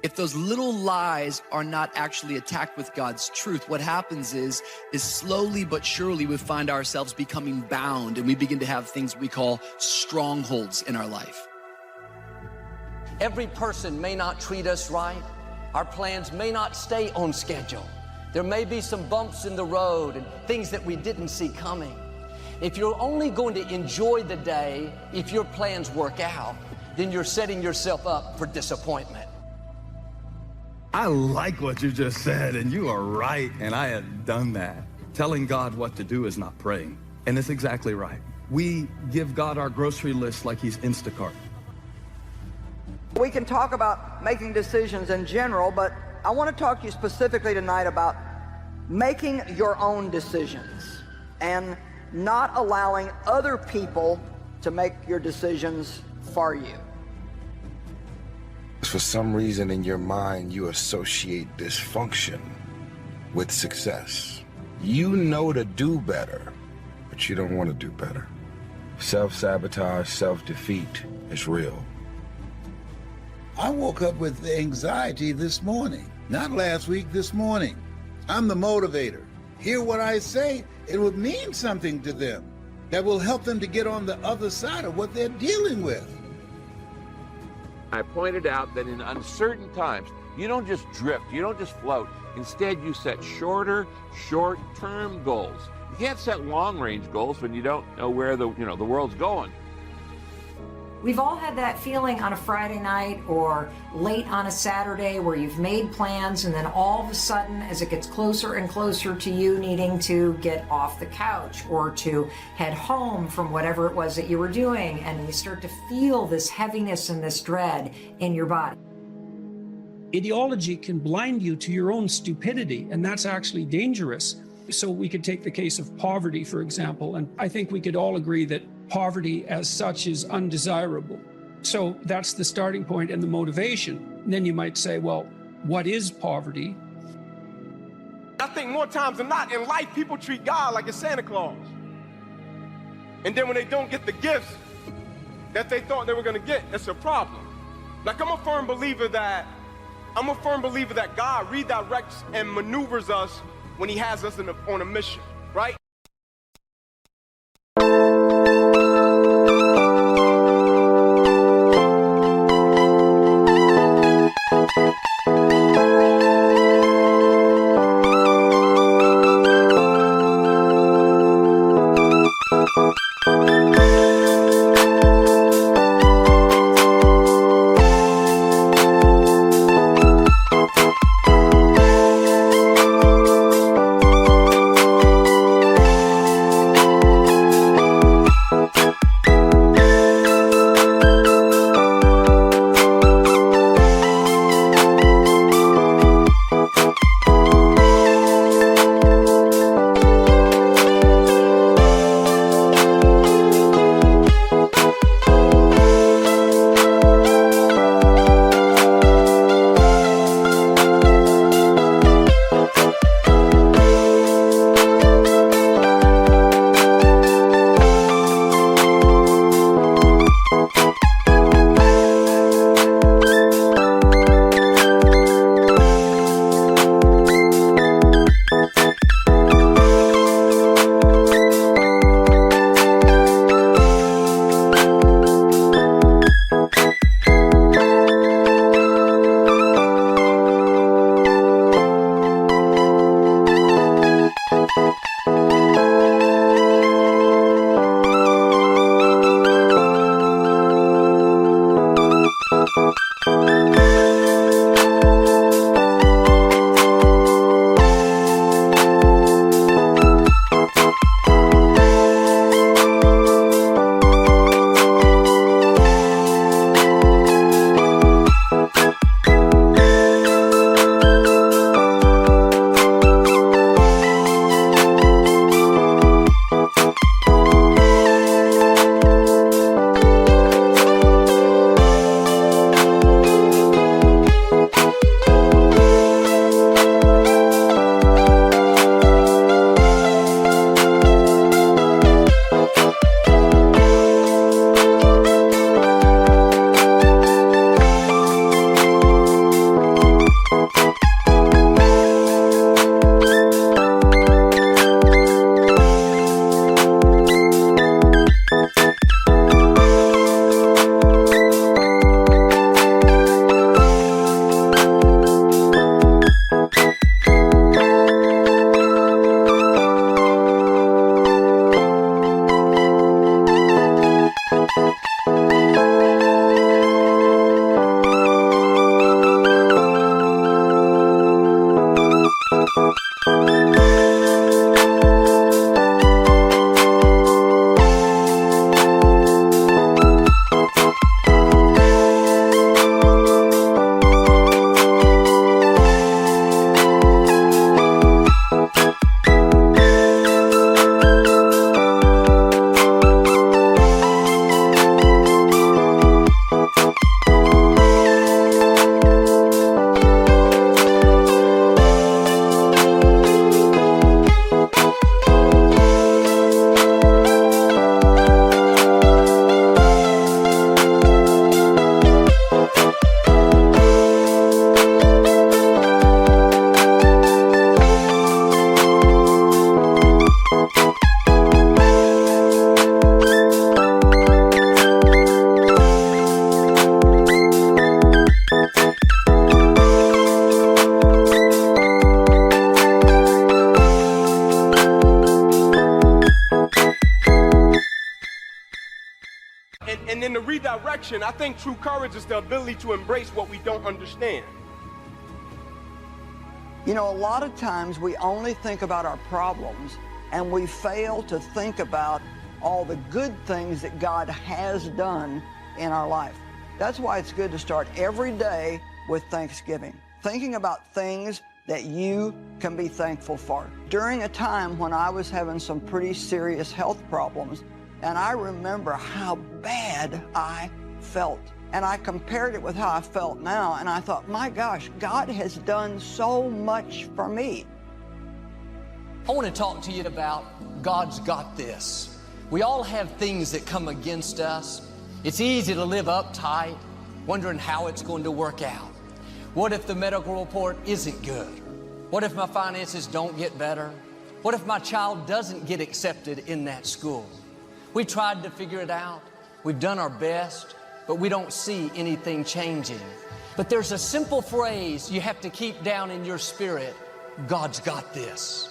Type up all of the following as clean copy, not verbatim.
If those little lies are not actually attacked with God's truth, what happens is slowly but surely we find ourselves becoming bound, and we begin to have things we call strongholds in our life. Every person may not treat us right. Our plans may not stay on schedule. There may be some bumps in the road and things that we didn't see coming. If you're only going to enjoy the day if your plans work out, then you're setting yourself up for disappointment. I like what you just said, and you are right, and I have done that. Telling God what to do is not praying, and it's exactly right. We give God our grocery list like he's Instacart. We can talk about making decisions in general, but I want to talk to you specifically tonight about making your own decisions and not allowing other people to make your decisions for you. For some reason in your mind, you associate dysfunction with success. You know to do better, but you don't want to do better. Self-sabotage, self-defeat is real. I woke up with anxiety this morning, not last week, this morning. I'm the motivator. Hear what I say, it would mean something to them that will help them to get on the other side of what they're dealing with. I pointed out that in uncertain times, you don't just drift, you don't just float. Instead, you set short-term goals. You can't set long-range goals when you don't know where the world's going. We've all had that feeling on a Friday night or late on a Saturday where you've made plans, and then all of a sudden, as it gets closer and closer to you needing to get off the couch or to head home from whatever it was that you were doing, and you start to feel this heaviness and this dread in your body. Ideology can blind you to your own stupidity, and that's actually dangerous. So we could take the case of poverty, for example, and I think we could all agree that poverty as such is undesirable. So that's the starting point and the motivation. And then you might say, well, what is poverty? I think more times than not in life, people treat God like a Santa Claus. And then when they don't get the gifts that they thought they were going to get, it's a problem. Like I'm a firm believer that God redirects and maneuvers us when he has us on a mission, right? direction. I think true courage is the ability to embrace what we don't understand. You know, a lot of times we only think about our problems and we fail to think about all the good things that God has done in our life. That's why it's good to start every day with Thanksgiving, thinking about things that you can be thankful for. During a time when I was having some pretty serious health problems, and I remember how bad I felt. And I compared it with how I felt now, and I thought, my gosh, God has done so much for me. I want to talk to you about God's got this. We all have things that come against us. It's easy to live uptight, wondering how it's going to work out. What if the medical report isn't good? What if my finances don't get better? What if my child doesn't get accepted in that school? We tried to figure it out. We've done our best, but we don't see anything changing. But there's a simple phrase you have to keep down in your spirit: God's got this.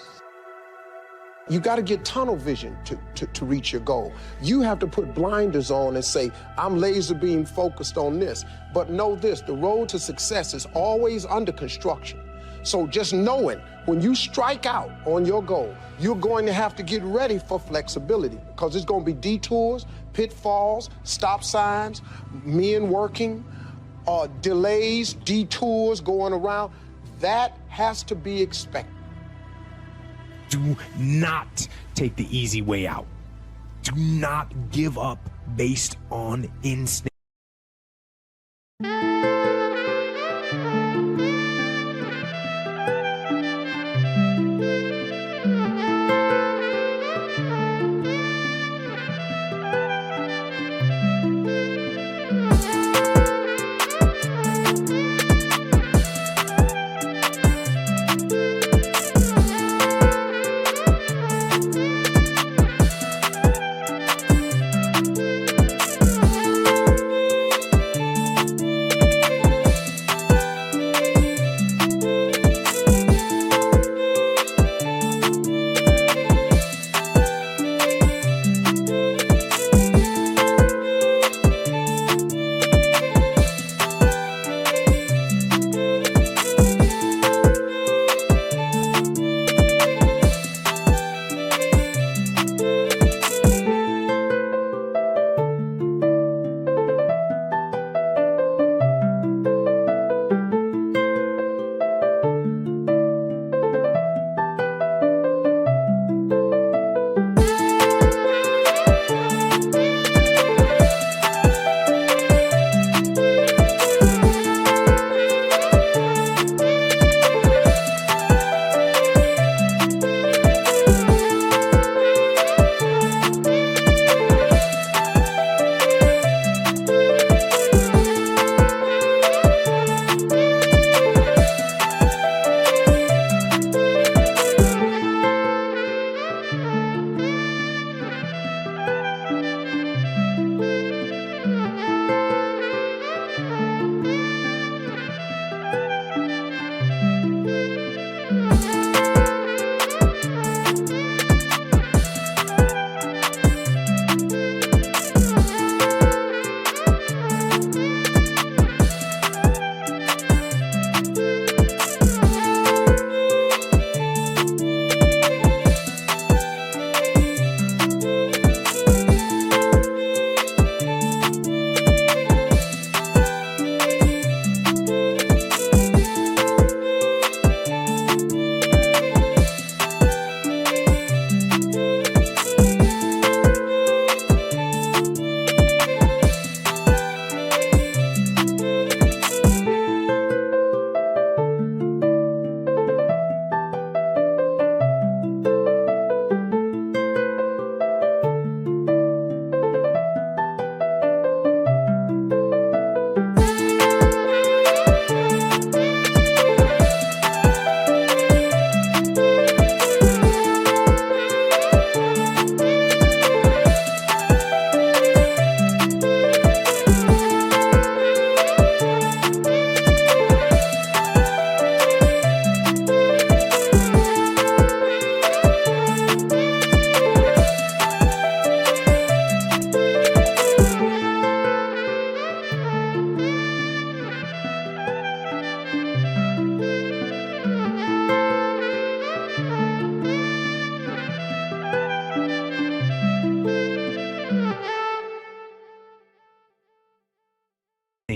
You got to get tunnel vision to reach your goal. You have to put blinders on and say, I'm laser beam focused on this. But know this, the road to success is always under construction. So just knowing when you strike out on your goal, you're going to have to get ready for flexibility, because there's going to be detours, pitfalls, stop signs, men working, delays, detours going around. That has to be expected. Do not take the easy way out. Do not give up based on instinct.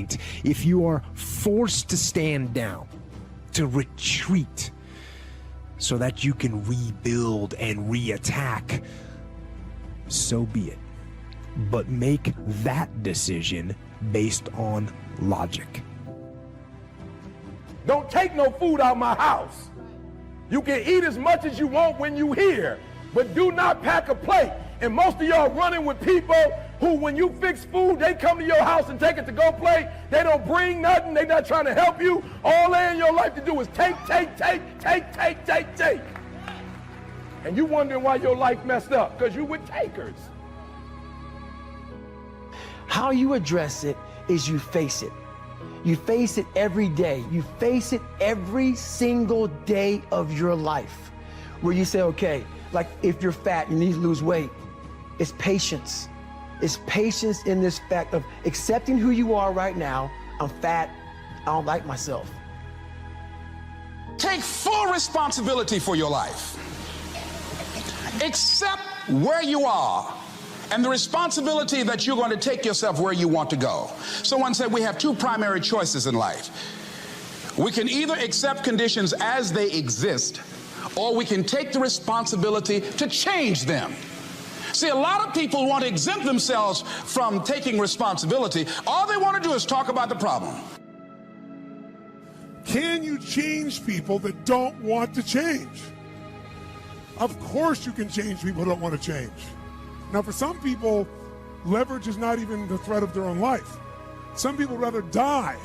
instinct, if you are forced to stand down, to retreat, so that you can rebuild and re-attack, so be it. But make that decision based on logic. Don't take no food out of my house. You can eat as much as you want when you here, but do not pack a plate. And most of y'all running with people who, when you fix food, they come to your house and take it to go plate. They don't bring nothing. They not trying to help you. All they in your life to do is take. And you wondering why your life messed up, because you with takers. How you address it is you face it. You face it every day. You face it every single day of your life, where you say, okay, like if you're fat, you need to lose weight. It's patience. It's patience in this fact of accepting who you are right now. I'm fat. I don't like myself. Take full responsibility for your life. Accept where you are and the responsibility that you're going to take yourself where you want to go. Someone said we have two primary choices in life. We can either accept conditions as they exist, or we can take the responsibility to change them. See, a lot of people want to exempt themselves from taking responsibility. All they want to do is talk about the problem. Can you change people that don't want to change? Of course you can change people who don't want to change. Now, for some people, leverage is not even the threat of their own life. Some people rather die.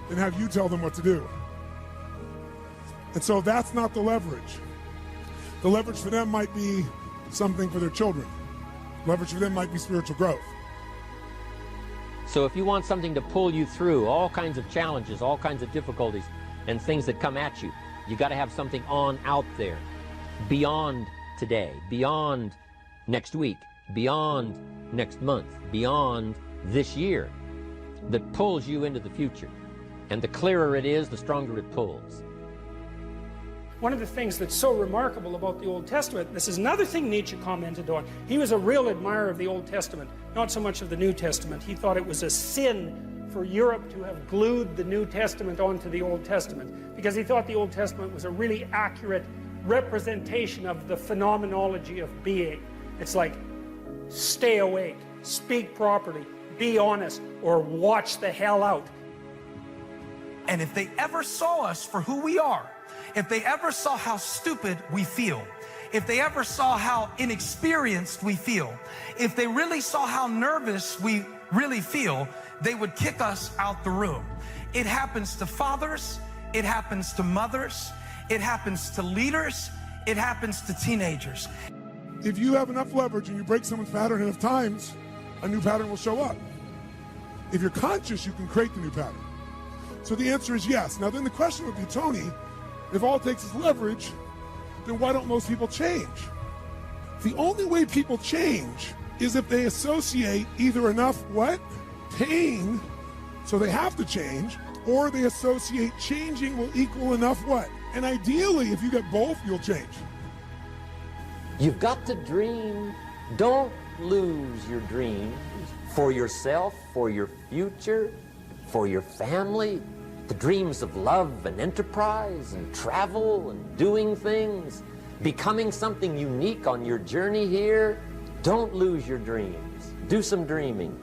than have you tell them what to do. And so that's not the leverage. The leverage for them might be something for their children. Leverage for them might be spiritual growth. So if you want something to pull you through all kinds of challenges, all kinds of difficulties, and things that come at you, you got to have something on out there, beyond today, beyond next week, beyond next month, beyond this year, that pulls you into the future. And the clearer it is, the stronger it pulls. One of the things that's so remarkable about the Old Testament, this is another thing Nietzsche commented on. He was a real admirer of the Old Testament, not so much of the New Testament. He thought it was a sin for Europe to have glued the New Testament onto the Old Testament, because he thought the Old Testament was a really accurate representation of the phenomenology of being. It's like, stay awake, speak properly, be honest, or watch the hell out. And if they ever saw us for who we are, if they ever saw how stupid we feel, if they ever saw how inexperienced we feel, if they really saw how nervous we really feel, they would kick us out the room. It happens to fathers, it happens to mothers, it happens to leaders, it happens to teenagers. If you have enough leverage and you break someone's pattern enough times, a new pattern will show up. If you're conscious, you can create the new pattern. So the answer is yes. Now then the question would be, Tony, if all it takes is leverage, then why don't most people change? The only way people change is if they associate either enough what? Pain, so they have to change, or they associate changing will equal enough what? And ideally, if you get both, you'll change. You've got to dream. Don't lose your dreams for yourself, for your future, for your family. The dreams of love and enterprise and travel and doing things, becoming something unique on your journey here. Don't lose your dreams. Do some dreaming.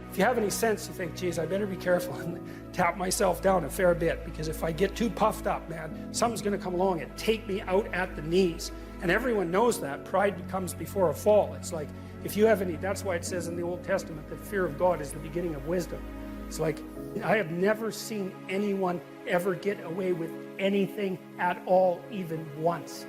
If you have any sense, you think, geez, I better be careful and tap myself down a fair bit, because if I get too puffed up, man, something's going to come along and take me out at the knees. And everyone knows that. Pride comes before a fall. It's like, if you have any, that's why it says in the Old Testament that fear of God is the beginning of wisdom. It's like, I have never seen anyone ever get away with anything at all, even once.